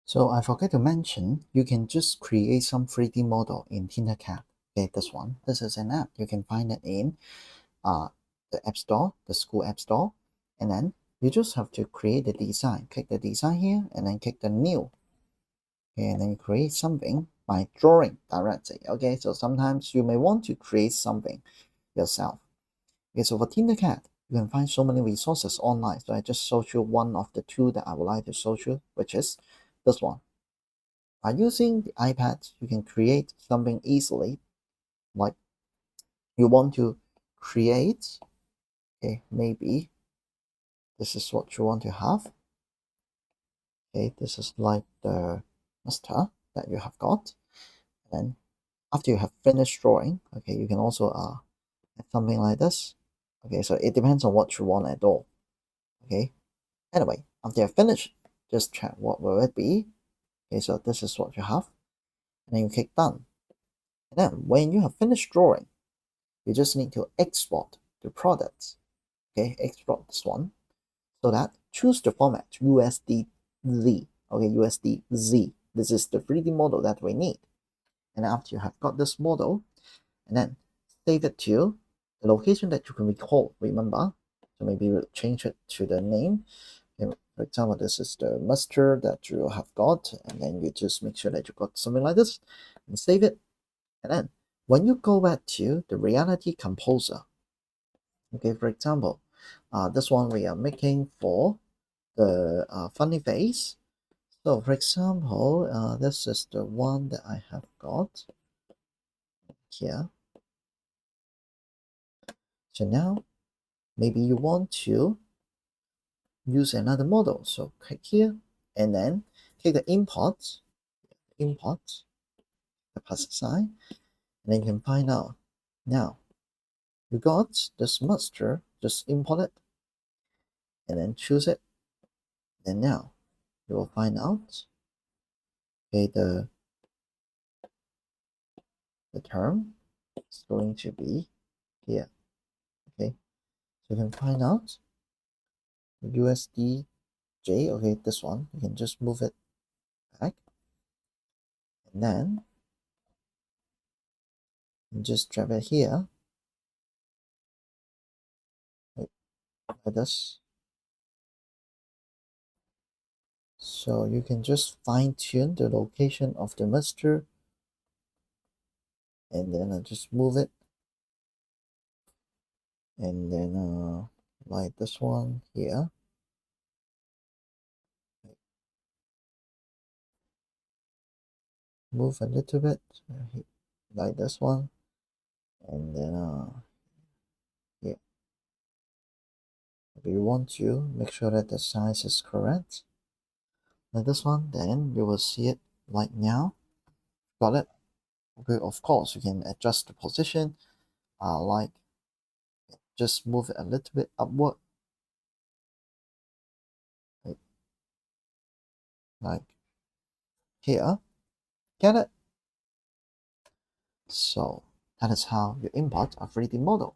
So I forgot to mention, you can just create some 3D model in tinkercad. Okay, this one. This is an app. You can find it in uh, the App Store, the school App Store. And then you just have to create the design. Click the design here and then click the new. Okay, and then you create something by drawing directly. Okay, so sometimes you may want to create something yourself. Okay, so for tinkercad, you can find so many resources online. So I just showed you one of the two that I would like to show you, which is this one. By using the iPad, you can create something easily, like you want to create, okay, maybe this is what you want to have. Okay, this is like the master that you have got. And then after you have finished drawing, okay, you can also add something like this. Okay, so it depends on what you want at all. Okay, anyway, after you have finished, just check what will it be. Okay, so this is what you have. And then you click done. And then when you have finished drawing, you just need to export the products. Okay, export this one. So that choose the format USDZ. Okay, USDZ. This is the 3D model that we need. And after you have got this model, and then save it to the location that you can recall, remember. So maybe we'll change it to the name. Okay, for example, this is the master that you have got, and then you just make sure that you got something like this and save it. And then when you go back to the reality composer, okay, for example, this one we are making for the funny face. So for example, this is the one that I have got here. So now maybe you want to use another model. So click here and then click the import, the plus sign, and then you can find out. Now you got this master, just import it and then choose it. And now you will find out, okay, the term is going to be here. Okay, so you can find out USDJ. Okay, this one you can just move it back, and then you just drag it here like this. So you can just fine tune the location of the master, and then just move it, and then like this one here. Move a little bit like this one, and then yeah. If you want to make sure that the size is correct, like this one, then you will see it like now. Got it? Okay, of course you can adjust the position, like just move it a little bit upward, like here. Get it? So that is how you import a 3D model.